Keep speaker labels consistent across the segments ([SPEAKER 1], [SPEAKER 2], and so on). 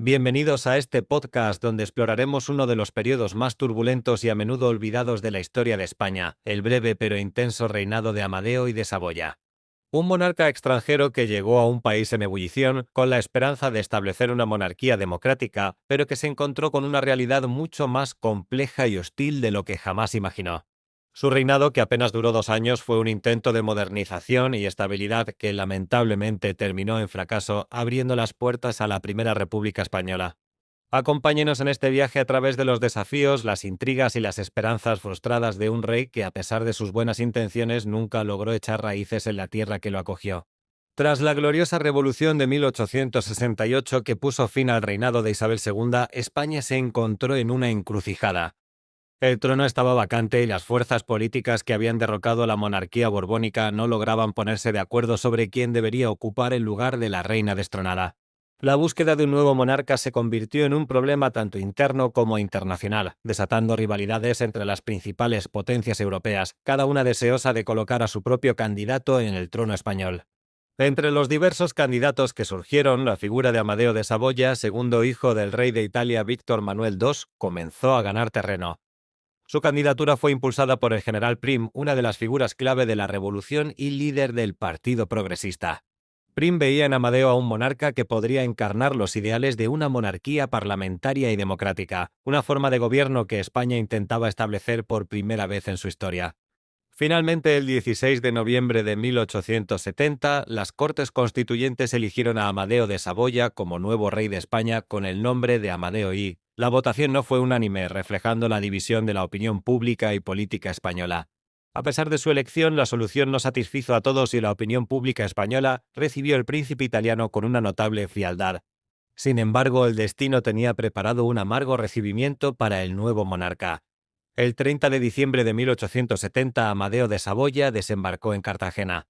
[SPEAKER 1] Bienvenidos a este podcast donde exploraremos uno de los periodos más turbulentos y a menudo olvidados de la historia de España, el breve pero intenso reinado de Amadeo I de Saboya. Un monarca extranjero que llegó a un país en ebullición con la esperanza de establecer una monarquía democrática, pero que se encontró con una realidad mucho más compleja y hostil de lo que jamás imaginó. Su reinado, que apenas duró 2 años, fue un intento de modernización y estabilidad que lamentablemente terminó en fracaso, abriendo las puertas a la Primera República Española. Acompáñenos en este viaje a través de los desafíos, las intrigas y las esperanzas frustradas de un rey que, a pesar de sus buenas intenciones, nunca logró echar raíces en la tierra que lo acogió. Tras la gloriosa revolución de 1868 que puso fin al reinado de Isabel II, España se encontró en una encrucijada. El trono estaba vacante y las fuerzas políticas que habían derrocado a la monarquía borbónica no lograban ponerse de acuerdo sobre quién debería ocupar el lugar de la reina destronada. La búsqueda de un nuevo monarca se convirtió en un problema tanto interno como internacional, desatando rivalidades entre las principales potencias europeas, cada una deseosa de colocar a su propio candidato en el trono español. Entre los diversos candidatos que surgieron, la figura de Amadeo de Saboya, segundo hijo del rey de Italia Víctor Manuel II, comenzó a ganar terreno. Su candidatura fue impulsada por el general Prim, una de las figuras clave de la revolución y líder del Partido Progresista. Prim veía en Amadeo a un monarca que podría encarnar los ideales de una monarquía parlamentaria y democrática, una forma de gobierno que España intentaba establecer por primera vez en su historia. Finalmente, el 16 de noviembre de 1870, las Cortes Constituyentes eligieron a Amadeo de Saboya como nuevo rey de España con el nombre de Amadeo I. La votación no fue unánime, reflejando la división de la opinión pública y política española. A pesar de su elección, la solución no satisfizo a todos y la opinión pública española recibió al príncipe italiano con una notable frialdad. Sin embargo, el destino tenía preparado un amargo recibimiento para el nuevo monarca. El 30 de diciembre de 1870, Amadeo de Saboya desembarcó en Cartagena.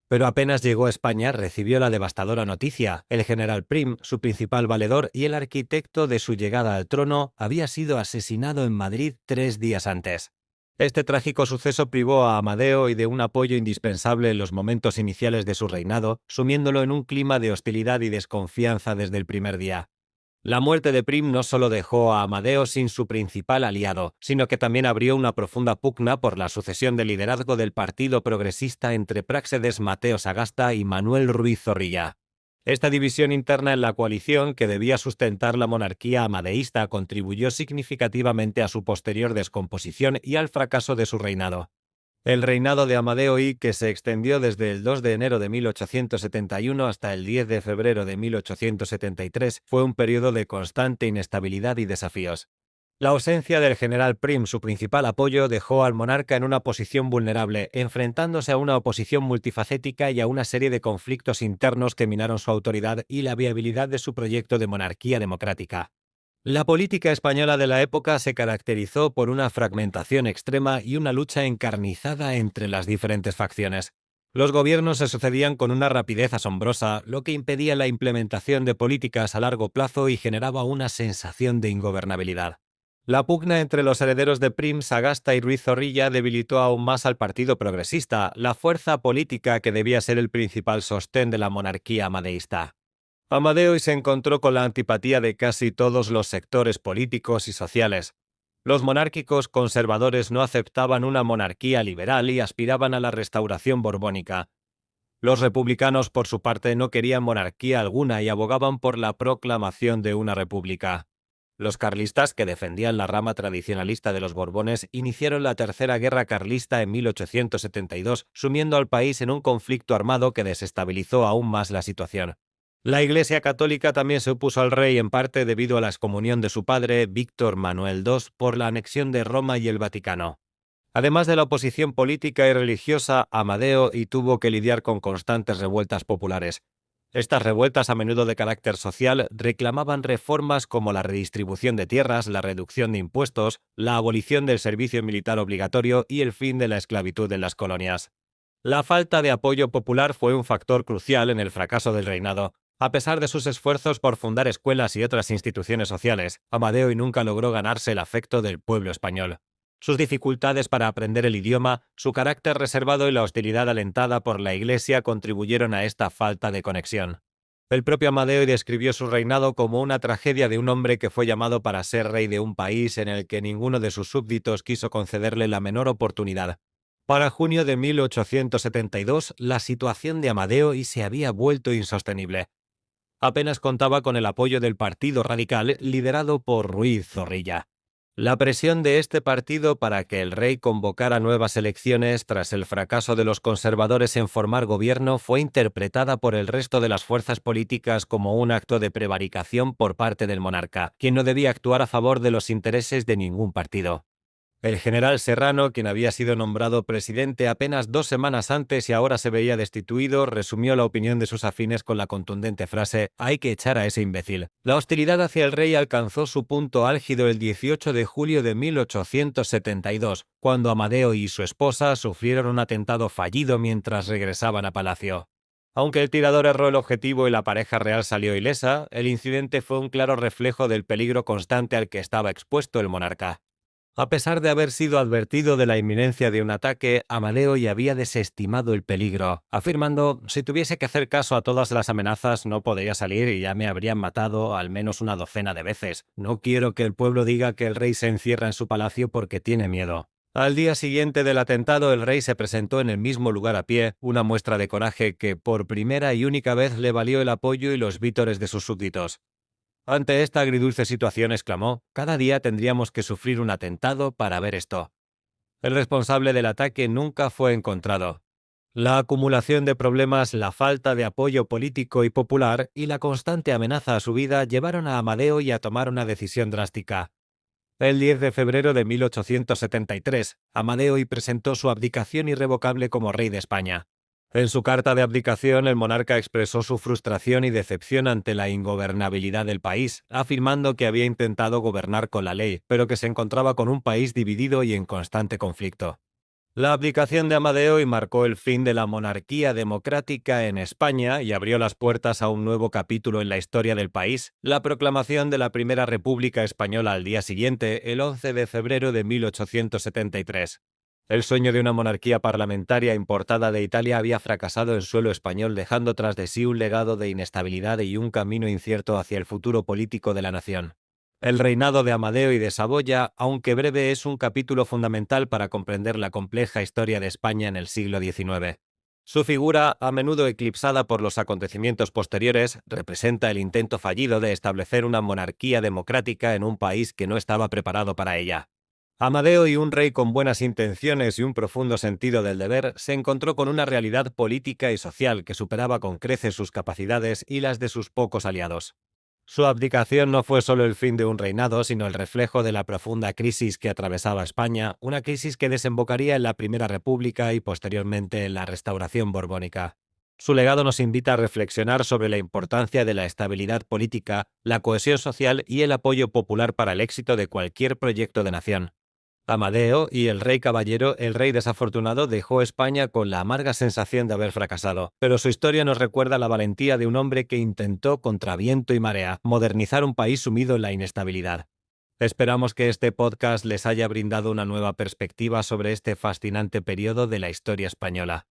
[SPEAKER 1] Pero apenas llegó a España, recibió la devastadora noticia. El general Prim, su principal valedor y el arquitecto de su llegada al trono, había sido asesinado en Madrid 3 días antes. Este trágico suceso privó a Amadeo y de un apoyo indispensable en los momentos iniciales de su reinado, sumiéndolo en un clima de hostilidad y desconfianza desde el primer día. La muerte de Prim no solo dejó a Amadeo sin su principal aliado, sino que también abrió una profunda pugna por la sucesión de liderazgo del Partido Progresista entre Práxedes Mateo Sagasta y Manuel Ruiz Zorrilla. Esta división interna en la coalición, que debía sustentar la monarquía amadeísta, contribuyó significativamente a su posterior descomposición y al fracaso de su reinado. El reinado de Amadeo I, que se extendió desde el 2 de enero de 1871 hasta el 10 de febrero de 1873, fue un periodo de constante inestabilidad y desafíos. La ausencia del general Prim, su principal apoyo, dejó al monarca en una posición vulnerable, enfrentándose a una oposición multifacética y a una serie de conflictos internos que minaron su autoridad y la viabilidad de su proyecto de monarquía democrática. La política española de la época se caracterizó por una fragmentación extrema y una lucha encarnizada entre las diferentes facciones. Los gobiernos se sucedían con una rapidez asombrosa, lo que impedía la implementación de políticas a largo plazo y generaba una sensación de ingobernabilidad. La pugna entre los herederos de Prim, Sagasta y Ruiz Zorrilla debilitó aún más al Partido Progresista, la fuerza política que debía ser el principal sostén de la monarquía amadeísta. Amadeo se encontró con la antipatía de casi todos los sectores políticos y sociales. Los monárquicos conservadores no aceptaban una monarquía liberal y aspiraban a la restauración borbónica. Los republicanos, por su parte, no querían monarquía alguna y abogaban por la proclamación de una república. Los carlistas, que defendían la rama tradicionalista de los Borbones, iniciaron la Tercera Guerra Carlista en 1872, sumiendo al país en un conflicto armado que desestabilizó aún más la situación. La Iglesia Católica también se opuso al rey en parte debido a la excomunión de su padre, Víctor Manuel II, por la anexión de Roma y el Vaticano. Además de la oposición política y religiosa, Amadeo tuvo que lidiar con constantes revueltas populares. Estas revueltas, a menudo de carácter social, reclamaban reformas como la redistribución de tierras, la reducción de impuestos, la abolición del servicio militar obligatorio y el fin de la esclavitud en las colonias. La falta de apoyo popular fue un factor crucial en el fracaso del reinado. A pesar de sus esfuerzos por fundar escuelas y otras instituciones sociales, Amadeo nunca logró ganarse el afecto del pueblo español. Sus dificultades para aprender el idioma, su carácter reservado y la hostilidad alentada por la Iglesia contribuyeron a esta falta de conexión. El propio Amadeo describió su reinado como una tragedia de un hombre que fue llamado para ser rey de un país en el que ninguno de sus súbditos quiso concederle la menor oportunidad. Para junio de 1872, la situación de Amadeo se había vuelto insostenible. Apenas contaba con el apoyo del Partido Radical, liderado por Ruiz Zorrilla. La presión de este partido para que el rey convocara nuevas elecciones tras el fracaso de los conservadores en formar gobierno fue interpretada por el resto de las fuerzas políticas como un acto de prevaricación por parte del monarca, quien no debía actuar a favor de los intereses de ningún partido. El general Serrano, quien había sido nombrado presidente apenas 2 semanas antes y ahora se veía destituido, resumió la opinión de sus afines con la contundente frase: «Hay que echar a ese imbécil». La hostilidad hacia el rey alcanzó su punto álgido el 18 de julio de 1872, cuando Amadeo y su esposa sufrieron un atentado fallido mientras regresaban a palacio. Aunque el tirador erró el objetivo y la pareja real salió ilesa, el incidente fue un claro reflejo del peligro constante al que estaba expuesto el monarca. A pesar de haber sido advertido de la inminencia de un ataque, Amadeo ya había desestimado el peligro, afirmando: «Si tuviese que hacer caso a todas las amenazas, no podría salir y ya me habrían matado al menos una docena de veces. No quiero que el pueblo diga que el rey se encierra en su palacio porque tiene miedo». Al día siguiente del atentado, el rey se presentó en el mismo lugar a pie, una muestra de coraje que, por primera y única vez, le valió el apoyo y los vítores de sus súbditos. Ante esta agridulce situación exclamó: «Cada día tendríamos que sufrir un atentado para ver esto». El responsable del ataque nunca fue encontrado. La acumulación de problemas, la falta de apoyo político y popular y la constante amenaza a su vida llevaron a Amadeo a tomar una decisión drástica. El 10 de febrero de 1873, Amadeo presentó su abdicación irrevocable como rey de España. En su carta de abdicación, el monarca expresó su frustración y decepción ante la ingobernabilidad del país, afirmando que había intentado gobernar con la ley, pero que se encontraba con un país dividido y en constante conflicto. La abdicación de Amadeo marcó el fin de la monarquía democrática en España y abrió las puertas a un nuevo capítulo en la historia del país: la proclamación de la Primera República Española al día siguiente, el 11 de febrero de 1873. El sueño de una monarquía parlamentaria importada de Italia había fracasado en suelo español, dejando tras de sí un legado de inestabilidad y un camino incierto hacia el futuro político de la nación. El reinado de Amadeo de Saboya, aunque breve, es un capítulo fundamental para comprender la compleja historia de España en el siglo XIX. Su figura, a menudo eclipsada por los acontecimientos posteriores, representa el intento fallido de establecer una monarquía democrática en un país que no estaba preparado para ella. Amadeo, un rey con buenas intenciones y un profundo sentido del deber, se encontró con una realidad política y social que superaba con creces sus capacidades y las de sus pocos aliados. Su abdicación no fue solo el fin de un reinado, sino el reflejo de la profunda crisis que atravesaba España, una crisis que desembocaría en la Primera República y posteriormente en la Restauración borbónica. Su legado nos invita a reflexionar sobre la importancia de la estabilidad política, la cohesión social y el apoyo popular para el éxito de cualquier proyecto de nación. Amadeo el rey caballero, el rey desafortunado, dejó España con la amarga sensación de haber fracasado, pero su historia nos recuerda la valentía de un hombre que intentó, contra viento y marea, modernizar un país sumido en la inestabilidad. Esperamos que este podcast les haya brindado una nueva perspectiva sobre este fascinante periodo de la historia española.